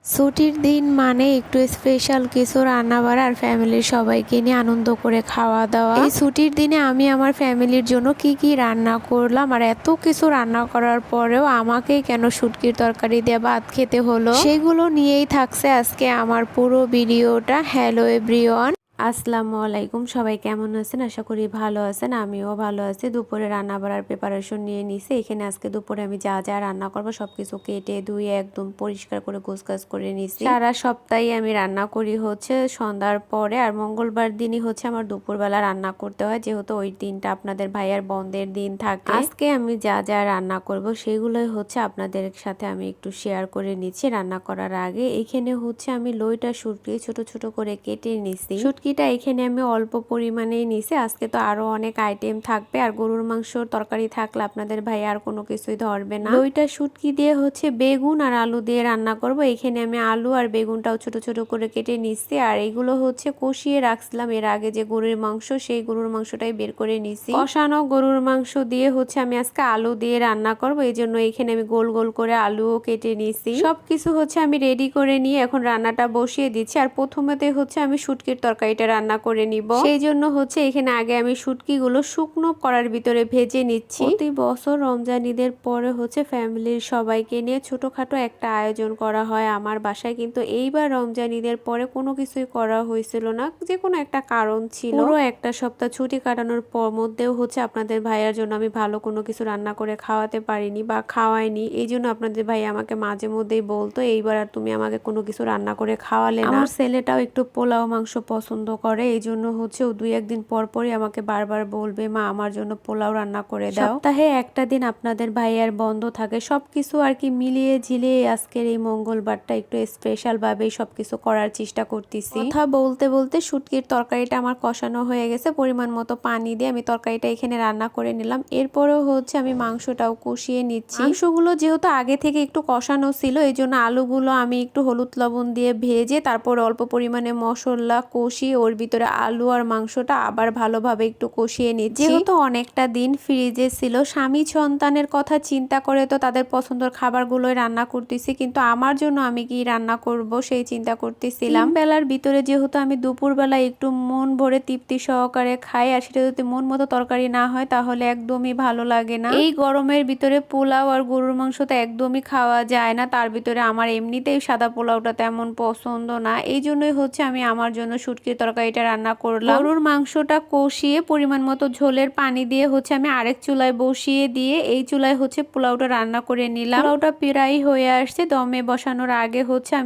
ছুটির দিন মানে একটু স্পেশাল কিছু রান্নাবাড়া আর ফ্যামিলির সবাইকে নিয়ে আনন্দ করে খাওয়া দাওয়া। এই ছুটির দিনে আমি আমার ফ্যামিলির জন্য কি কি রান্না করলাম, আর এত কিছু রান্না করার পরেও আমাকেই কেন শুটকির তরকারি দিয়ে ভাত খেতে হলো, সেগুলো নিয়েই থাকছে আজকে আমার পুরো ভিডিওটা। হ্যালো এভরিওয়ান, আসসালামু আলাইকুম। সবাই কেমন আছেন? আশা করি ভালো আছেন। আমিও ভালো আছি। দুপুরে রান্না বাড়ার প্রিপারেশন নিয়ে নিছি। এখানে আজকে দুপুরে আমি যা যা রান্না করবো সবকিছু কেটে ধুয়ে একদম পরিষ্কার করে গোছগাছ করে নিছি। সারা সপ্তাহে আমি রান্না করি হচ্ছে সন্ধ্যার পরে, আর মঙ্গলবার দিনই হচ্ছে আমার দুপুরবেলা রান্না করতে হয়, যেহেতু ওই দিনটা আপনাদের ভাইয়ার বন্ধের দিন থাকে। আজকে আমি যা যা রান্না করব সেগুলোই হচ্ছে আপনাদের সাথে আমি একটু শেয়ার করে নিচ্ছি। রান্না করার আগে এখানে হচ্ছে আমি লইটা শুটকি ছোট ছোট করে কেটে নিছি। শুটকিটা এখানে আমি অল্প পরিমাণেই নিছি। আজকে তো আরো অনেক আইটেম থাকবে, আর গরুর মাংসর তরকারি থাকলে আপনাদের ভাই আর কোনো কিছুই ধরবে না। লইটা শুটকি দিয়ে হচ্ছে বেগুন আর আলু দিয়ে রান্না করব। এখানে আমি আলু আর বেগুনটাও ছোট ছোট করে কেটে নিচ্ছি, আর এগুলো হচ্ছে কষিয়ে রাখছিলাম এর আগে যে গরুর মাংস, সেই গরুর মাংসটাই বের করে নিছি। কষানো গরুর মাংস দিয়ে হচ্ছে আমি আজকে আলু দিয়ে রান্না করব, এই জন্য এখানে আমি গোল গোল করে আলুও কেটে নিছি। সবকিছু হচ্ছে আমি রেডি করে নিয়ে এখন রান্নাটা বসিয়ে দিচ্ছি। আর প্রথমেতে হচ্ছে আমি শুটকির তরকারিটা রান্না করে নিব, সেই জন্য হচ্ছে এখানে আগে আমি শুটকিগুলো শুকনো করার ভিতরে ভেজে নিচ্ছি। প্রতি বছর রমজান ঈদের পরে হচ্ছে ফ্যামিলির সবাইকে নিয়ে ছোটখাটো একটা আয়োজন করা হয় আমার বাসায়, কিন্তু এইবার রমজান ঈদের পরে কোনো কিছুই করা হয়েছিল না, যে কোনো একটা কারণ ছিল। পুরো একটা সপ্তাহ ছুটি কাটানোর পর মধ্যেও হচ্ছে আপনাদের ভাইয়ার জন্য আমি ভালো কোনো কিছু রান্না করে খাওয়াতে পারিনি বা খাওয়াইনি। এই জন্য আপনাদের ভাই আমাকে মাঝে মধ্যেই বলতো, এইবার আর তুমি আমাকে কোনো কিছু রান্না করে খাওয়ালে না। আমার ছেলেটাও একটু পোলাও মাংস পছন্দ করে, এই জন্য হচ্ছে ও 2-1 দিন পর পরই আমাকে বারবার বলবে, মা আমার জন্য পোলাও রান্না করে দাও। সপ্তাহে একটা দিন আপনাদের ভাইয়ার বন্ধ থাকে। সবকিছু আর কি মিলিয়ে ঝিলিয়ে আজকের এই মঙ্গলবারটা একটু স্পেশাল ভাবে সবকিছু করার চেষ্টা করতেছি। কথা বলতে বলতে শুটকির তরকারিটা আমার কষানো হয়ে গেছে। পরিমাণ মতো পানি দিয়ে আমি তরকারিটা এখানে রান্না করে নিলাম। এরপরেও হচ্ছে আমি মাংসটাও কষিয়ে নিচ্ছি। মাংসগুলো যেহেতু আগে থেকে একটু কষানো ছিল, এই জন্য আলুগুলো আমি একটু হলুদ লবণ দিয়ে ভেজে তারপর অল্প পরিমাণে মশলা কষিয়ে ওর ভিতরে আলু আর মাংসটা আবার ভালোভাবে একটু কষিয়ে নিচ্ছি। যেহেতু অনেকটা দিন ফ্রিজে ছিল, স্বামী সন্তানের কথা চিন্তা করে তো তাদের পছন্দের খাবারগুলোই রান্না করতেছি, কিন্তু আমার জন্য আমি কি রান্না করব সেই চিন্তা করতেছিলাম। বেলার ভিতরে যেহেতু আমি দুপুরবেলা একটু মন ভরে তৃপ্তি সহকারে খাই, আর সেটা যদি মন মতো তরকারি না হয় তাহলে একদমই ভালো লাগে না। এই গরমের ভিতরে পোলাও আর গরুর মাংস তো একদমই খাওয়া যায় না, তার ভিতরে আমার এমনিতেই সাদা পোলাওটা তেমন পছন্দ না। এই জন্যই হচ্ছে আমি আমার জন্য শুটকির তরকারিটা রান্না করলাম। গরুর মাংসটা কষিয়ে পরিমাণ মতো ঝোলের পানি দিয়ে হচ্ছে আমি আরেক চুলায় বসিয়ে দিয়ে এই চুলায় হচ্ছে পোলাওটা রান্না করে নিলাম। পোলাওটা প্রায় হয়ে আসছে, দমে বসানোর আগে হচ্ছে আমি